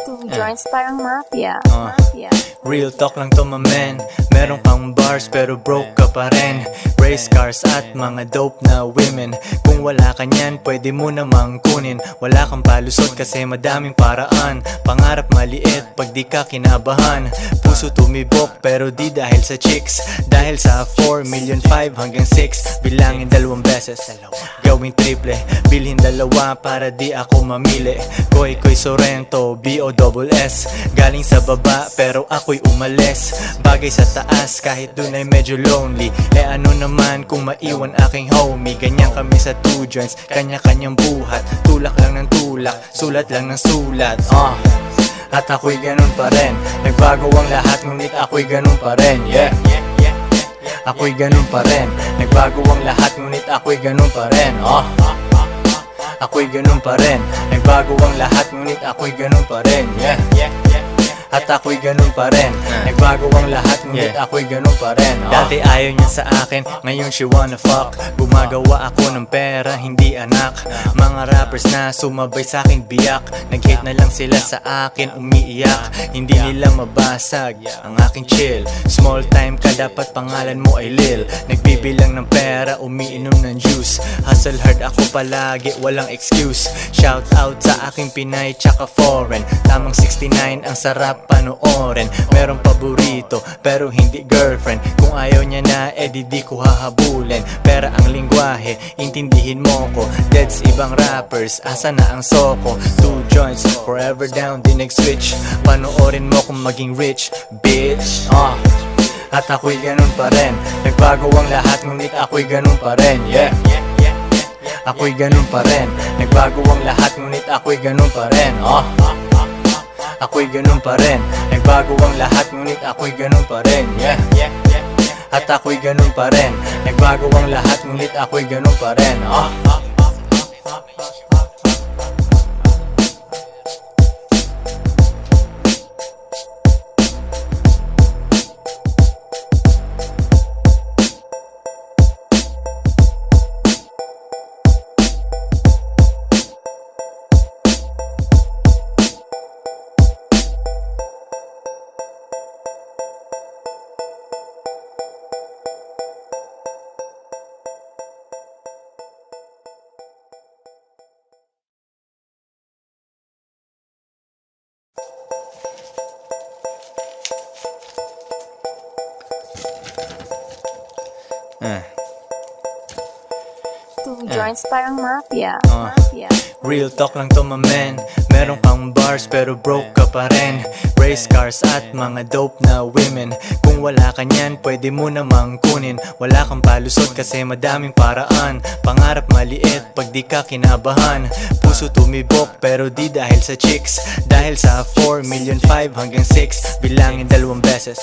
Two joints parang mafia. Real talk lang to my man. Meron kang bars pero broke ka pa rin. Race cars at mga dope na women. Kung wala ka niyan, pwede mo namang kunin. Wala kang palusot kasi madaming paraan. Pangarap maliit pag di ka kinabahan. Puso tumibok pero di dahil sa chicks. Dahil sa 4 million 5 hanggang 6. Bilangin 2 beses, gawing triple. Bilhin 2 para di ako mamili. Koy Sorrento, B-O-S-S. Galing sa baba pero ako'y umalis. Bagay sa taas kahit dun ay medyo lonely. Ano naman kung maiwan aking homie. Ganyan kami sa two joints, kanya-kanyang buhat. Tulak lang ng tulak, sulat lang ng sulat. At ako'y ganun pa rin. Nagbago ang lahat ngunit ako'y ganun pa rin. Ako'y ganun pa rin. Nagbago ang lahat ngunit ako'y ganun pa rin. Ako'y ganun pa rin. Nagbago ang lahat ngunit ako'y ganun pa rin. At ako'y ganun pa rin. Nagbago ang lahat ngunit ako'y ganun pa rin. Dati ayaw niya sa akin, ngayon she wanna fuck. Gumagawa ako ng pera, hindi anak. Mga rappers na sumabay sa aking biyak. Nag-hate na lang sila sa akin, umiiyak. Hindi nila mabasag ang aking chill. Small time ka, dapat pangalan mo ay Lil. Nagbibilang ng pera, umiinom ng juice. Hustle hard ako palagi, walang excuse. Shout out sa aking Pinay tsaka foreign. Tamang 69, ang sarap panoorin. Merong paborito pero hindi girlfriend. Kung ayaw niya na di ko hahabulin. Pera ang lingwahe, intindihin mo ko. Deads ibang rappers, asa na ang soko. Two joints, forever down, di nag-switch. Panoorin mo kung maging rich, bitch. At ako'y ganun pa rin. Nagbago ang lahat ngunit ako'y ganun pa rin. Ako'y ganun pa rin. Nagbago ang lahat ngunit ako'y ganun pa rin. Ako'y ganun pa rin. Nagbago ang lahat ngunit ako'y ganun pa rin. At ako'y ganun pa rin. Nagbago ang lahat ngunit ako'y ganun pa rin. Two joints parang mafia. Real talk lang to my man. Meron kang bars pero broke ka pa rin. Race cars at mga dope na women. Kung wala ka niyan, pwede mo namang kunin. Wala kang palusot kasi madaming paraan. Pangarap maliit pag di ka kinabahan. Puso tumibok pero di dahil sa chicks. Dahil sa 4 million 5 hanggang 6. Bilangin 2 beses,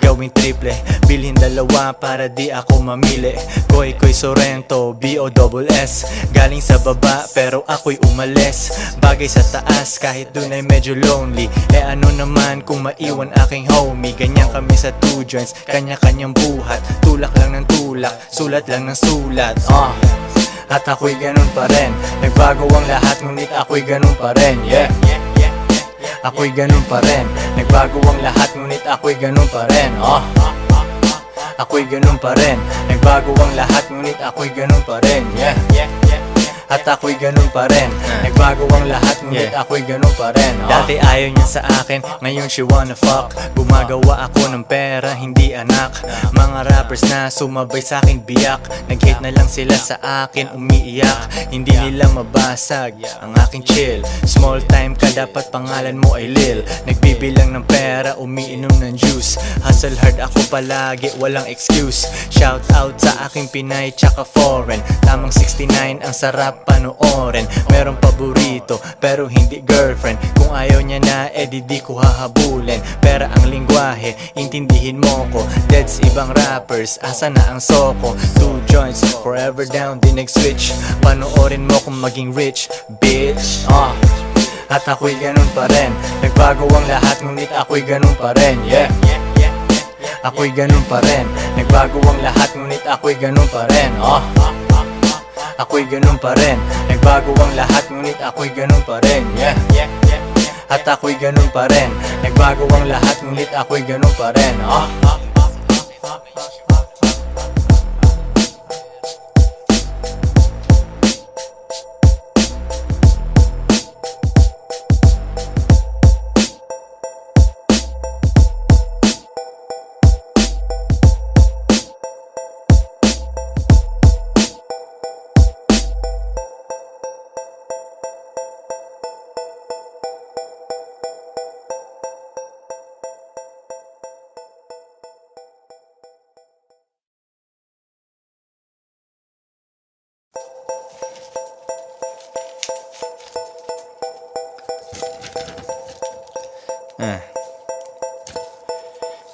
gawing triple. Bilhin 2 para di ako mamili. Koy Sorrento, B-O-S-S. Galing sa baba pero ako'y umalis. Bagay sa taas kahit dun ay medyo lonely. Ano naman kung maiwan aking homie. Ganyan kami sa two joints, kanya-kanyang buhat. Tulak lang ng tulak, sulat lang ng sulat. At ako'y ganun pa rin. Nagbago ang lahat ngunit ako'y ganun pa rin. Ako'y ganun pa rin. Nagbago ang lahat ngunit ako'y ganun pa rin. Ako'y ganun pa rin. Nagbago ang lahat ngunit ako'y ganun pa rin. At ako'y ganun pa rin. Nagbago ang lahat ngunit ako'y ganun pa rin. Dati ayaw niya sa akin, ngayon she wanna fuck. Gumagawa ako ng pera, hindi anak. Mga rappers na sumabay sa aking biyak. Nag-hate na lang sila sa akin, umiiyak. Hindi nila mabasag ang aking chill. Small time ka, dapat pangalan mo ay Lil. Nagbibilang ng pera, umiinom ng juice. Hustle hard ako palagi, walang excuse. Shout out sa aking Pinay tsaka foreign. Tamang 69, ang sarap panoorin. Merong paborito pero hindi girlfriend. Kung ayaw niya na di ko hahabulin. Pera ang lingwahe, intindihin mo ko. Deads ibang rappers, asa na ang soko. Two joints, forever down, di nag-switch. Panoorin mo kung maging rich, bitch. At ako'y ganun pa rin. Nagbago ang lahat ngunit ako'y ganun pa rin. Ako'y ganun pa rin. Nagbago ang lahat ngunit ako'y ganun pa rin. Ako'y ganun pa rin. Nagbago ang lahat ngunit ako'y ganun pa rin. Yeah, yeah, yeah, yeah. At ako'y ganun pa rin. Nagbago ang lahat ngunit ako'y ganun pa rin.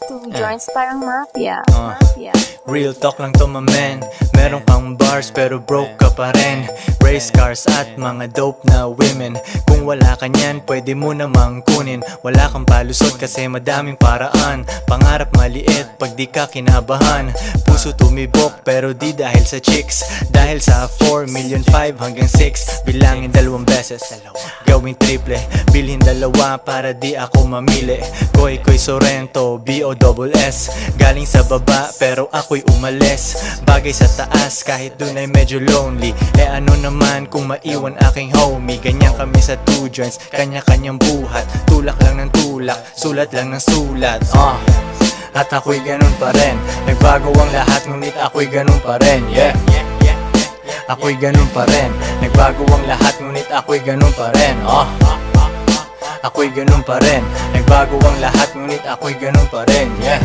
Two joints parang mafia. Real talk lang to my man. Meron kang bars pero broke ka pa rin. Race cars at mga dope na women. Kung wala ka niyan, pwede mo namang kunin. Wala kang palusot kasi madaming paraan. Pangarap maliit pag di ka kinabahan. Puso tumibok pero di dahil sa chicks. Dahil sa 4 million 5 hanggang 6. Bilangin 2 beses, gawing triple. Bilhin 2 para di ako mamili. Koy Sorrento, B-O-S-S. Galing sa baba pero ako'y umalis. Bagay sa taas kahit dun ay medyo lonely. Ano naman kung maiwan aking homie. Ganyan kami sa 2 joints, kanya-kanyang buhat. Tulak lang ng tulak, sulat lang ng sulat. At ako'y ganun pa rin. Nagbago ang lahat ngunit ako'y ganun pa rin. Yeah, ako'y ganun pa rin. Nagbago ang lahat ngunit ako'y ganun pa rin. Ako'y ganun pa rin. Nagbago ang lahat ngunit ako'y ganun pa rin. Yeah,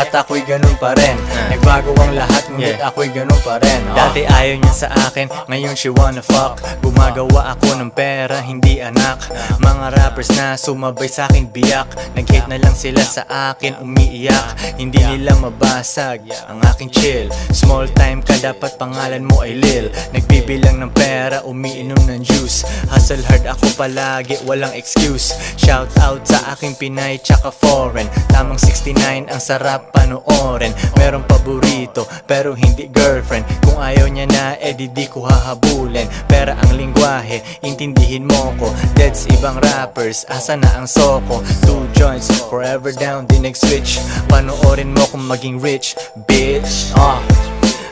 at ako'y ganun pa rin. Nagbago ang lahat ngunit ako'y ganun pa rin. Dati ayaw niya sa akin, ngayon she wanna fuck. Gumagawa ako ng pera, hindi anak. Mga rappers na sumabay sa akin biyak. Nag-hate na lang sila sa akin, umiiyak. Hindi nila mabasag ang aking chill. Small time ka, dapat pangalan mo ay Lil. Nagbibilang ng pera, umiinom ng juice. Hustle hard ako palagi, walang excuse. Shout out sa aking Pinay tsaka foreign. Tamang 69, ang sarap panoorin. Merong paborito pero hindi girlfriend. Kung ayaw niya na, di ko hahabulin. Pera ang lingwahe, intindihin mo ko. Deads ibang rappers, asa na ang soko. 2 joints, forever down, di nag-switch. Panoorin mo kung maging rich, bitch.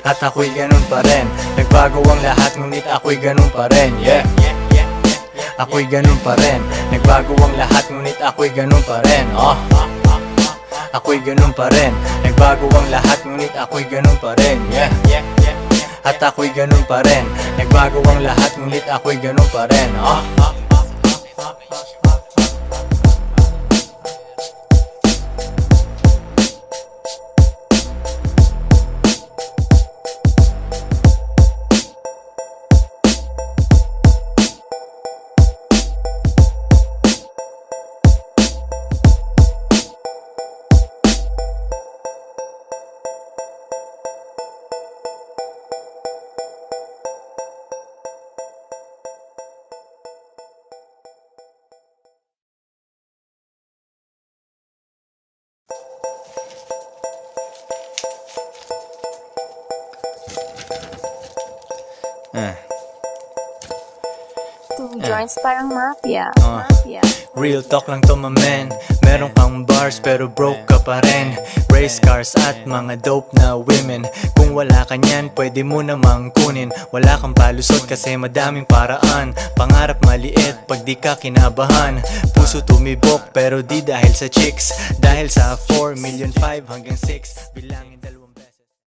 At ako'y ganun pa rin. Nagbago ang lahat ngunit ako'y ganun pa rin. Yeah, ako'y ganun pa rin. Nagbago ang lahat ngunit ako'y ganun pa rin. Ako'y ganun pa rin. Nagbago ang lahat ngunit ako'y ganun pa rin. Yeah, at ako'y ganun pa rin. Nagbago ang lahat ngunit ako'y ganun pa rin. Two joints parang mafia. Real talk lang to my man. Meron kang bars pero broke ka pa rin. Race cars at mga dope na women. Kung wala ka niyan, pwede mo namang kunin. Wala kang palusot kasi madaming paraan. Pangarap maliit pag di ka kinabahan. Puso tumibok pero di dahil sa chicks. Dahil sa 4 million 5 hanggang 6. Bilangin 2